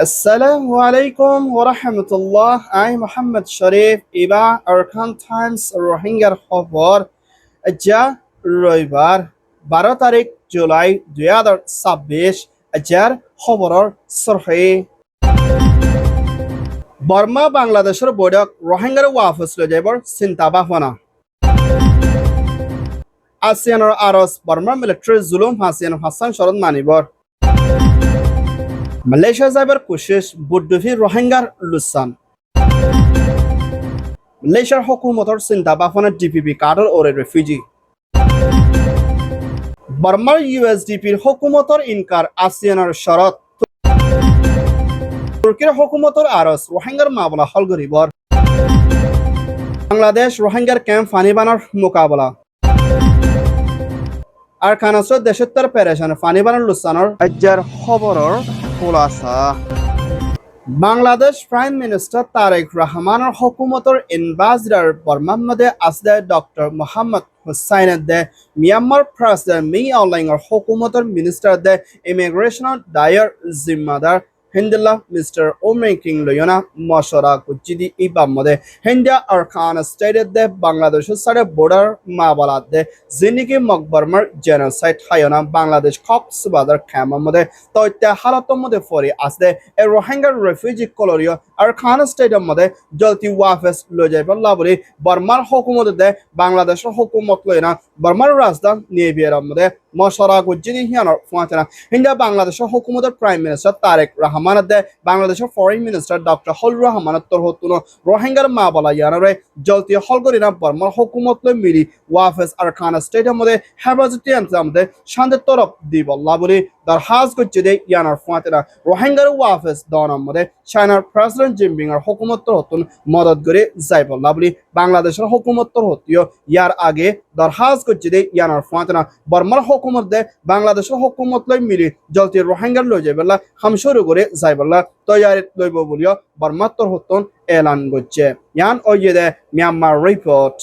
Assalamu alaikum wa rahmatullah. I'm Muhammad Sharif. Iba Arkan Times রোহিঙ্গার খবর যা রবিবার 12 তারিখ জুলাই 2026 যার খবরের সরহে বর্মা বাংলাদেশের বৈঠক রোহিঙ্গার ওয়াফস লৈ যাবৰ চিন্তা ভাৱনা আসিয়ানৰ আৰজ বৰ্মাৰ মিলিটাৰী জুলুম হাছিয়ান হাছান শৰৎ মানিবৰ মালয়েশিয়া যাইবার কোশিশ বুদ্ধি রোহিঙ্গার লুসান মালয়েশিয়ার হুকুমতর চিন্তা ভাবনা ডিপিপি কার্ডর ওরে রেফিউজি বর্মার ইউএসডিপির হুকুমতর ইনকার আসিয়ানের শরত তুর্কির হুকুমতর আরস রোহিঙ্গার মামলা হল গরিবর বাংলাদেশ রোহিঙ্গার ক্যাম্প ফানিবানার মোকাবলা আর কানাসর দেশোত্তর পেরেশান ফানিবানার লুসানের রাজ্যের খবরের খোলাসা বাংলাদেশ প্রাইম মিনিস্টার তারেক রহমানের হুকুমতর এম্বাসিডর বর্মার আসলে ডক্টর মোহাম্মদ হুসাইনের দে মিয়ানমার প্রেসিডেন্ট মি অনলাইনের হুকুমতর মিনিস্টার দে ইমিগ্রেশনের দায়ের জিম্মাদার হিন্দুল্লাহ মিস্টার ওমর কিং লয়না মশরা কুচিদি ইবামদে হিন্দা আরকান স্টেটের দে বাংলাদেশের সাথে বর্ডার মাবালাত দে জিনিকি মকবরমার জেনোসাইড হায়না বাংলাদেশ কক্সবাজার ক্যাম্পমদে তৈত্যা হালাতর মধ্যে ফরি আসলে এ রোহিঙ্গার রেফিউজি কলোরিও আরকান স্টেটের মধ্যে জলতি ওয়াফেস লই যাইবার লাবরি বর্মার হুকুমত দে বাংলাদেশের হুকুমত লয়না বর্মার রাজধানী নিবিয়ার মধ্যে মশরা কুচিদি হিয়ানর ফুয়াচনা হিন্দা বাংলাদেশের হুকুমতের প্রাইম মিনিস্টার তারেক রহমান দে বাংলাদেশের ফরেন মিনিস্টার ডক্টর হল রহমান তরহতুন রোহিঙ্গার মাবালা ইয়ানরে জলতি হলগরিনা বর্মার হুকুমত লই মিলি ওয়াফেস আরকান স্টেটের মধ্যে হেফাজতি ইন্তজাম দে শান্তির তরফ দিবল্লা বলি দরখাস্ত করছে দে ইয়ানর ফুয়াচনা রোহিঙ্গার ওয়াফেস দনের মধ্যে চায়নার প্রেসিডেন্ট জিনপিংয়ের হুকুমত তরহতুন মদত করে যাইবল্লা বলি বাংলাদেশের হুকুমত তরহতীয় ইয়ার আগে দরখাস্ত করছে দে ইয়ানর ফুয়াচনা বর্মার হুকুমত দে বাংলাদেশের হুকুমত লই মিলি জলতি রোহিঙ্গার লই যাইবল্লা হামশুরু করে যাইবল্লা তৈয়ারি লইব বলিও বর্মার তরহতুন এলান করছে ইয়ান ওই দে মিয়ানমার রিপোর্ট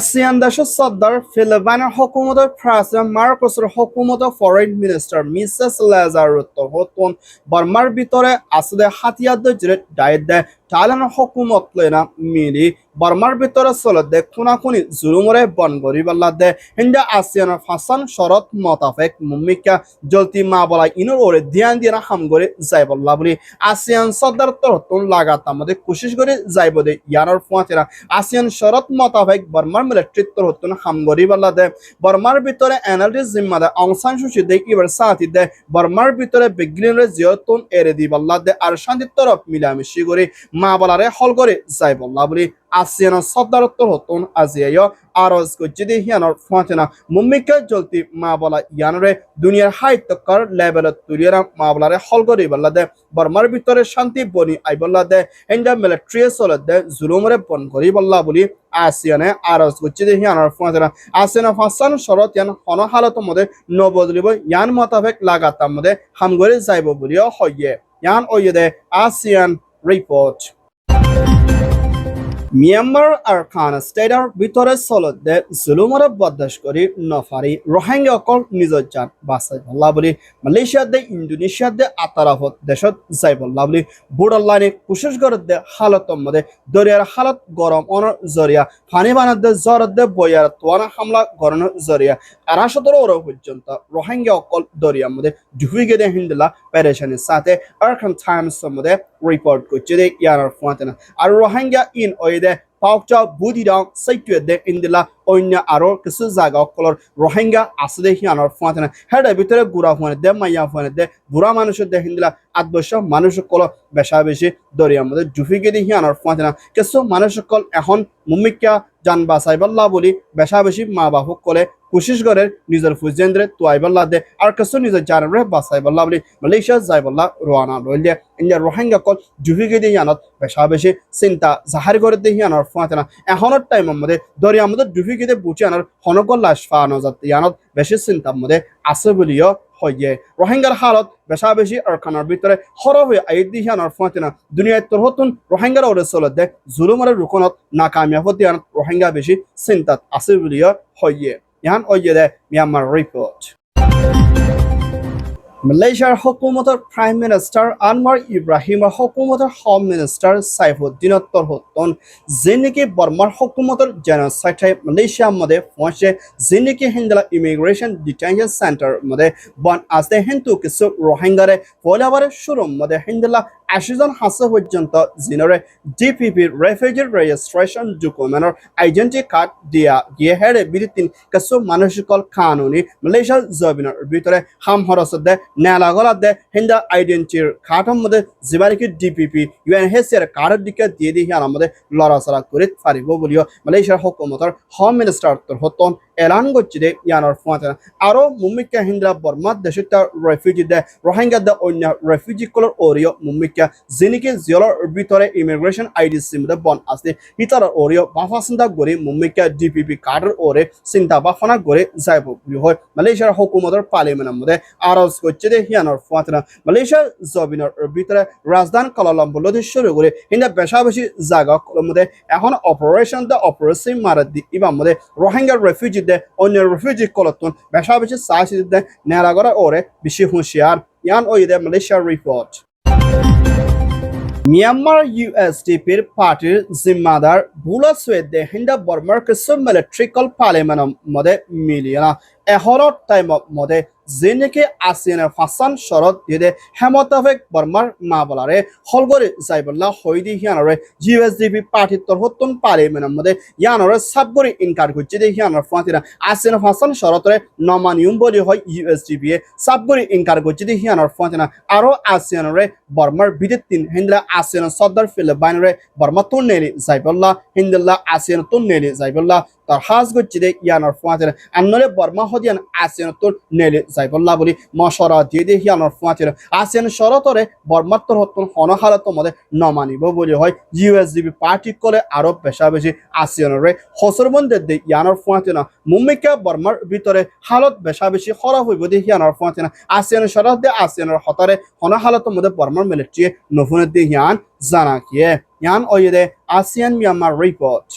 আসিয়ান দেশের সর্দার ফিলিপাইনের হুকুমতের প্রেসিডেন্ট মার্কোসের হুকুমতের ফরেন মিনিস্টার মিসেস লেজারো তরহতুন বর্মার ভিতরে আসলে হাতিয়ার জুড়ে ডায়েট দেয় থাইল্যান্ডের হুকুমত লয়না মিলি বর্মার ভিতরে চলে দে খুনাখুনি জুলুমরে বন গরিবাল্লা দে হিন্দা আসিয়ানের ফাসান শরত মতাফেক মুমিকা জলতি মা বলা ইনুর ওরে ধ্যান দিয়ে হাম করে যাইবল্লা বলি আসিয়ান সর্দার তরহতুন লাগাতার মধ্যে কোশিশ করে যাইব দে ইয়ানোর ফুয়াচেরা আসিয়ান শরত মতাফেক বর্মার মিলিটারি তরহতুন হাম গরিবাল্লা দে বর্মার ভিতরে এনএলডি জিম্মাদে অং সান সুচি দে এবার সাথী দে বর্মার ভিতরে বিজ্ঞানের জিয়তুন এরে দিবাল্লা দে আর শান্তির তরফ মিলামিশি করে মা বলারে হল করে যাইবল্লা বলি আসিয়ানের সর্দার তরহতুন আজিয়ায় আরজ করছে দে হিয়ানোর ফুয়াচেনা মুম্মিকা জলতি মা বলা ইয়ানরে দুনিয়ার হাইতকর লেভেলত তুলিয়ারা মা বলারে হল করে বল্লা দে বর্মার ভিতরে শান্তি বনি আইবল্লা দে হিন্দা মিলিটারি চলে দে জুলুমরে বন করি বল্লা বলি আসিয়ানে আরজ করছে দে হিয়ানোর ফুয়াচেনা আসিয়ানের ফাসান শরত ইয়ান হন হালতের মধ্যে নবদলিব ইয়ান মোতাবেক লাগাতার মধ্যে হাম করে যাইব বলিও হইয়ে ইয়ান ওই দে আসিয়ান রিপোর্ট মিয়ানমার আরকান স্টেটের ভিতরে চলত দে জুলুমরে বরদাস্ত করি নফারি রোহিঙ্গা অকল নিজর জান বাঁচাই বল্লা বলি মালয়েশিয়া দে ইন্দোনেশিয়া দে আতারাফত দেশত যাই বল্লা বলি বর্ডার লাইনে কোশিশ করে দে হালতর মধ্যে দরিয়ার হালত গরম অনর জরিয়া ফানি বানার দে জ্বর দে বইয়ার তোয়ানা হামলা গরনের জরিয়া ১৮০০ ওর পর্যন্ত রোহিঙ্গা অকল দরিয়ার মধ্যে ঢুকে গেদে হিন্দুলা পেরেশানির সাথে আরকান টাইমসের মধ্যে রিপোর্ট করছে দে ইয়ানোর ফুয়াতেনা আর রোহিঙ্গা ইন ওইদে পাউকটা বুদিডাং সাইটুয়ে দে ইন্দিলা অন্য আরো কিছু জায়গা অকলর রোহিঙ্গা আসলে হিয়ানোর ফুয়াতেনা হেডের ভিতরে গুড়া ফুয়ানে দে মাইয়া ফুয়ানে দে বুড়া মানুষের দে হিন্দিলা ৮ মানুষ সকল বেশা বেশি দরিয়ার মধ্যে ঢুকে গেদে হিয়ানোর ফুয়াতেনা কিছু মানুষ সকল এখন মুমিকা জান বাঁচাইবাল্লা বলি বেশা বেশি মা বাপক কলে কোশিশ করে নিজের ফুজেন্দ্রে তোয়াইবাল্লা দে আর কিছু নিজের জানরে বাঁচাইবাল্লা বলি মালয়েশিয়া যাইবাল্লা রোয়ানা লইলে ইন্ডিয়া রোহিঙ্গা কল ঢুকে গেদে হিয়ানত বেশা বেশি চিন্তা জাহার করে দে হিয়ানোর ফুয়াতেনা এখনের টাইমের মধ্যে দরিয়ার মধ্যে ঢুকে গেদে বুঝে আনার হনকল লাশ ফানো যাতে ইয়ানত বেশি চিন্তার মধ্যে আছে বলিও হয়ে রোহিঙ্গার হালত বেশা বেশি আরকানের ভিতরে হরহ হয়ে আইদি হিয়ানোর ফুয়াতেনা দুনিয়ায় তরহতুন রোহিঙ্গার ওরে চলে দে জুলুমের রুকনত নাকামিয়াব দিয়ানত রোহিঙ্গা বেশি চিন্তাত আছে বলিও হয়ে ইয়ান ওই দে মিয়ানমার রিপোর্ট মালয়েছিয়াৰ হুকুমতৰ প্ৰাইম মিনিষ্টাৰ আনৱাৰ ইব্ৰাহিমৰ হুকুমতৰ হোম মিনিষ্টাৰ সাইফুদ্দিনৰ তৰহতন যেনেকি বৰ্মাৰ হুকুমতৰ জেনোসাইডে মালয়েছিয়াৰ মধ্যে পৌঁছে যেনেকি হিন্দলা ইমিগ্রেশন ডিটেনশন সেন্টার মধ্যে বন আছে কিন্তু কিছু রোহিঙ্গারে পয়লাবারে শুরুর মধ্যে হিন্দলা ৮০ জন হাসা পর্যন্ত জিনরে ডিপিপি রেফিউজি রেজিস্ট্রেশন ডকুমেন্টর আইডেন্টি কার্ড দিয়া গিয়ে হেরে বিরিতিন কিছু মানুষকল কানুনি মালয়েছিয়ার জবিনের ভিতরে হাম হরসদে নেলাগলাদে হিন্দা আইডেন্টির কার্ডের মধ্যে জিবারিকি ডিপিপি ইউএনএইচসিআর কার্ডের দিকে দিয়ে দিয়ে আমাদের লড়াচড়া করে পারিব বলিও মালয়েছিয়ার হুকুমতর হোম মিনিস্টার হতন এলান করছে দে ইয়ানোর ফুয়াতে আরো মুম্মিকা হিন্দা বর্মা দেশটা রেফিউজি দে রোহিঙ্গা দে অন্য রেফিউজি কলর ওরিও মুম্মিকা যেনেকি জিয়লর ভিতরে ইমিগ্রেশন আইডি সিম দে বন আছে হিতার ওরিও বাফাসিন্দা গরি মুম্মিকা ডিপিপি কার্ডের ওরে চিন্তা বাফনা গরে যাইব বলি হয় মালয়েছিয়ার হুকুমতর পার্লিমেন্টের মধ্যে আরজ করছে দে ইয়ানোর ফুয়াতে মালয়েছিয়ার জবিনের ভিতরে রাজধানী কুয়ালালামপুর লদি শুরু করে হিন্দা বেশা বেশি জায়গা মধ্যে এখন অপারেশন দে অপারেশন মারাদি ইবার মধ্যে রোহিঙ্গা রেফিউজি অন্য রেফিউজি কলতন বেশা বেশি সাহসিদে নেরাগরা ওরে বেশি হুঁশিয়ার ইয়ান ওইদে মালয়েশিয়ার রিপোর্ট মিয়ানমার ইউএসডিপির পার্টির জিম্মাদার বুলা সুয়েদে হিন্দা বর্মার কিছু মিলিটারি কল পার্লিমেন্টের মধ্যে মিলিয়ে এহরত টাইমত মধ্যে যেনেকি আসিয়ানের ফাঁসান শরৎ দিয়ে হেমতাফেক বর্মার মা বলারে হলগরে যাইবল্লা হইদি হিয়ানরে ইউএসডিপি পার্টির তরহতন পার্লিমেন্টের মধ্যে ইয়ানরে সাবগরি ইনকার করছে দে হিয়ানর ফাঁতিরা আসিয়ানের ফাঁসান শরতরে নমানিয়ম বলি হয় ইউএসডিপি সাবগরি ইনকার করছে দে হিয়ানর ফাঁতিরা আরো আসিয়ানরে বর্মার বিদিতিন হিন্দলা আসিয়ান সর্দার ফিলিপাইনরে বর্মা তুন নেলি যাইবল্লা হিন্দলা আসিয়ান তুন নেলি যাইবল্লা তার হাজ করছে দে ইয়ানর ফাঁতিরা আন্নরে বর্মা হদিয়ান আসিয়ান তুন নেলি যাইবল্লা বলি মশরা দিয়ে দিয়ে হিয়ানর ফাঁতিরা আসিয়ান শরতরে বর্মার তরহতন হনহালত মধ্যে নমানিব বলি হয় ইউএসডিপি পার্টি করে আরো বেশা বেশি আসিয়ানরে হসরবন্দের দে ইয়ানর ফাঁতিরা মুম্মিকা বর্মার ভিতরে হালত বেশা বেশি খরাব হইব দে হিয়ানর ফাঁতিরা আসিয়ান শরত দে আসিয়ানের হতারে হনহালত মধ্যে বর্মার মিলিটারি নফুনের দে হিয়ান জানা কিয়ে ইয়ান ওইদে আসিয়ান মিয়ানমার রিপোর্ট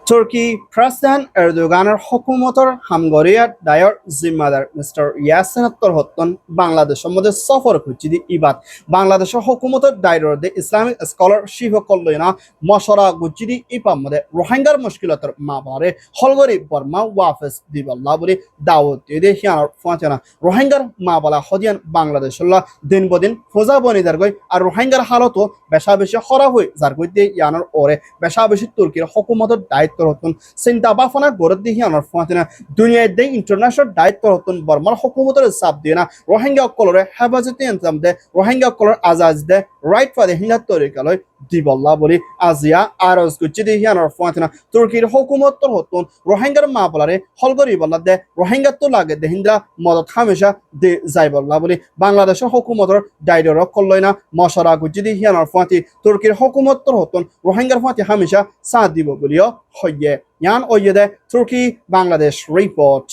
তুর্কি প্রেসিডেন্ট এরদোগানের হুকুমতর হামগরিয়া দায়র জিম্মাদার মিস্টার ইয়াসিন তরহতন বাংলাদেশের মধ্যে সফর করছি ইবাদ বাংলাদেশের হুকুমতর দায়র দে ইসলামিক স্কলারশিপ কল্যাণ মশরা গুজিদি ইপাম মধ্যে রোহিঙ্গার মুশকিলতর মা বারে হলগরি বর্মা ওয়াফেস দিবাল্লা বলে দাওয়াত দিয়ে হিয়ানর ফাঁচানা রোহিঙ্গার মা বালা হদিয়ান বাংলাদেশল্লা দিন বদিন ফোজা বনি যার গই আর রোহিঙ্গার হালতও বেশা বেশি খরা হয়ে যার গই দিয়ে ইয়ানোর ওরে বেশা বেশি তুর্কির হুকুমতর দায়িত্ব হতন চিন্তা বাফনা গড়ত দিয়ে আনার ফাঁতিনা দুনিয়ায় দে ইন্টারন্যাশনাল দায়িত্ব হতন বর্মার হুকুমতের চাপ দিয়ে না রোহিঙ্গা কলরে হেফাজতে ইনজাম দে রোহিঙ্গা কলর আজাজ দে রাইট ফাদে হিন্দা তরিকালয় দিবল্লা বলি আজিয়া আরজ গুচ্ছি দিয়ে আনার ফাঁতিনা তুর্কির হুকুমত হতন রোহিঙ্গার মা বলারে হলগরি বল্লা দে রোহিঙ্গা তো লাগে দে হিন্দা মদত হামেশা দে যাইবল্লা বলি বাংলাদেশের হুকুমতর দায়িত্ব কল্যাণ না মশরা গুচ্ছি দিয়ে আনার ফাঁতি তুর্কির হুকুমত হতন রোহিঙ্গার ফাঁতি হামেশা সাথ দিব বলিও হইয়ে ইয়ান ওইদে তুর্কি বাংলাদেশ রিপোর্ট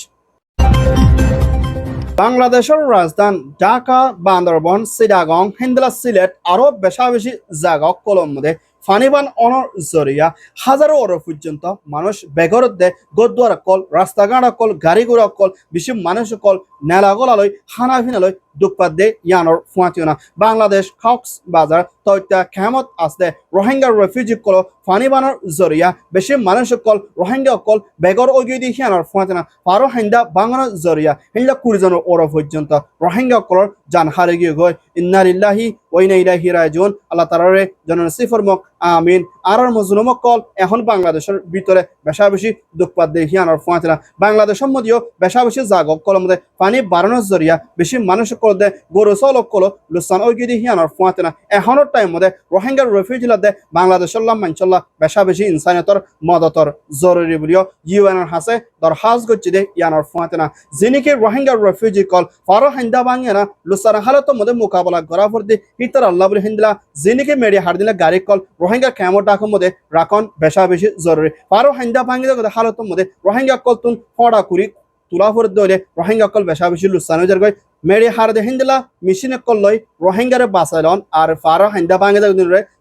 বাংলাদেশের রাজধানী ঢাকা বান্দরবন চিটাগং হিন্দলা সিলেট আরো বেশা বেশি জায়গা কলম মধ্যে ফানিবান অনর জরিয়া হাজারো অর পর্যন্ত মানুষ বেগরত দে গদুয়ার কল রাস্তাঘাট কল গাড়ি ঘোড়া কল বেশি মানুষ কল নেলাগলালয় হানা ফিনালয় দুঃপাত দে ইয়ানোর ফুয়াতিওনা বাংলাদেশ কক্স বাজার তৈতা খেমত আসতে রোহিঙ্গা রেফিউজি কল ফানিবানোর জরিয়া বেশি মানুষ কল রোহিঙ্গা কল বেগর ওগিয়ে দিয়ে ইয়ানোর ফুয়াতিওনা পারো হিন্দা বাংলার জরিয়া হিন্দা কুড়িজনের ওর পর্যন্ত রোহিঙ্গা কলর জান হারে গিয়ে গয় ইন্নালিল্লাহি ওয়াইনা ইলাইহি রাজিউন আল্লাহ তাআলারে জনন সিফরমক আমিন আর মজলুম কল এখন বাংলাদেশের ভিতরে বেশা বেশি দুঃপাত দিয়ে ইয়ানোর ফুয়াতিওনা বাংলাদেশের মধ্যেও বেশা বেশি জাগ কলম মধ্যে পানি বাড়ানোর জরিয়া বেশি মানুষ কল দে গরু চলক কল লুসান ওগিয়ে দিয়ে ইয়ানোর ফুয়াতিওনা এখনের টাইম মধ্যে রোহিঙ্গা রেফিউজিলা দে বাংলাদেশের মানচল্লা বেশা বেশি ইনসানিয়তর মদতর জরুরি বলিও ইউএনের হাসে দরখাস্ত করছে দে ইয়ানোর ফুয়াতিওনা যিনিকে রোহিঙ্গা রেফিউজি কল ফারো হিন্দা বাঙিয়ানা লুসান হালত মধ্যে মোকাবেলা করা পড়তে হিতর আল্লাহ বলে হিন্দলা যিনিকে মেডি হার দিলে গাড়ি কল রোহিঙ্গা ক্যামো ডাকর মধ্যে রাখন বেশা বেশি জরুরি ফারো হিন্দা ভাঙিলে হালত মধ্যে রোহিঙ্গা কল তুন ফড়া কুড়ি তুলা ফর দলে রোহিঙ্গা কল বেশা বেশি লুসান হয়ে যার মেডি হার দে হিন্দলা মেশিনে কল লই রোহিঙ্গারে বাঁচাইলন আর ফারো হিন্দা ভাঙিলে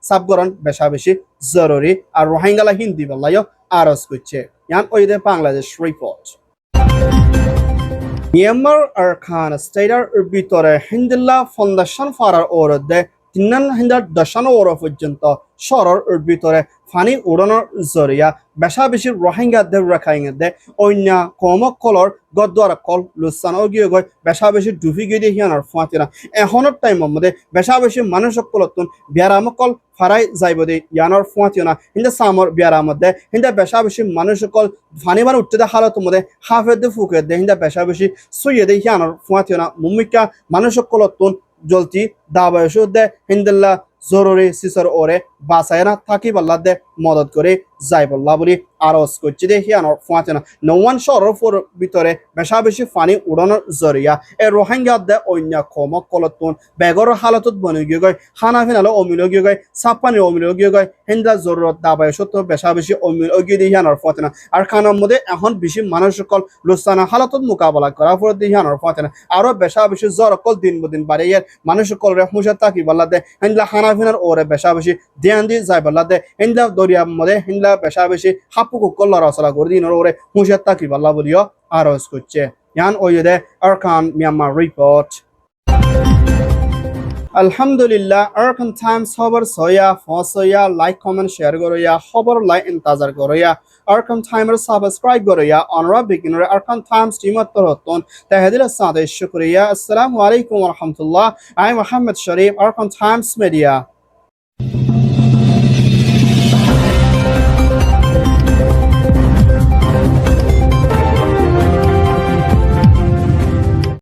সাবগরণ বেশা বেশি জরুরি আর রোহিঙ্গালা হিন্দি বললাইও আরজ করছে ইয়ান ওইদে Bangladesh report Myanmar Arakan stature ভিতরে হিন্দুল্লাহ ফাউন্ডেশন ফারার ওরদে তিনান হিন্দার দশান ওর পর্যন্ত শহরের ভিতরে ফানি উড়ানোর জরিয়া বেশা বেশি রোহিঙ্গাদের রাখাইঙ্গাদের অন্য কমকলর গদ্দার কল লুসান গিয়ে গই বেশা বেশি ডুবি গিয়ে হিয়ানোর ফাঁতিরা এখনের টাইমের মধ্যে বেশা বেশি মানুষ কলতুন বিয়ারামকল ফারাই যাইব দে ইয়ানোর ফুয়াতিও না হিন্দা সামর বিয়ারার মধ্যে হিন্দা বেশা বেশি মানুষ কল ফানিবার উঠতে দে হালত মধ্যে হাফেদ দে ফুকে দে হিন্দা বেশা বেশি সুইয়ে দে হিয়ানোর ফুয়াতিও না মুমিকা মানুষ কলতুন জলতি দাবায়সু দে হিন্দুল্লাহ জরুরি সিসর ওরে বাসায়না থাকি বল্লা দে মদত করে যাই বল্লা বলি আরজ করছি দে হিয়ানোর ফুয়াতিও না নওয়ান শহরের ভিতরে বেশা বেশি ফানি উড়ানোর জরিয়া এ রোহিঙ্গা দে অন্য কমক কলতুন বেগর হালতত বনে গিয়ে গয় খানা ফিনালো অমিল গিয়ে গয় সাপানি অমিল গিয়ে গয় হিন্দা জরুরত দাবায়সু তো বেশা বেশি অমিল গিয়ে দিয়ে হিয়ানোর ফুয়াতিও না আর খানার মধ্যে এখন বেশি মানুষ সকল লুসানা হালতত মোকাবেলা করা পরে দিয়ে হিয়ানোর ফুয়াতিও না আরো বেশা বেশি জ্বর কল দিন বদিন বাড়ে ইয়ার মানুষ সকল রে হুঁশা তাকি বল্লা দে হিন্দলা খানা ফিনার ওরে বেশা বেশি ধ্যান দিয়ে যাই বল্লা দে হিন্দলা দরিয়ার মধ্যে হিন্দলা বেশা বেশি হাপুকু কল্লা রসলা করে দিন ওরে হুঁশা তাকি বল্লা বলিও আরজ করছে ইয়ান ওইদে আরকান মিয়ানমার রিপোর্ট আলহামদুলিল্লাহ আরকান টাইমস খবর সয়া ফসয়া লাইক কমেন্ট শেয়ার করয়া খবর লাইক ইন্তজার করয়া আরকান টাইমের সাবস্ক্রাইব করয়া অনরা বিগিনার আরকান টাইমস টিমত তরতন তাহদিল সাদে শুকরিয়া আসসালামু আলাইকুম ওয়া রাহমাতুল্লাহ আই Mohammad Sharif Arakan Times media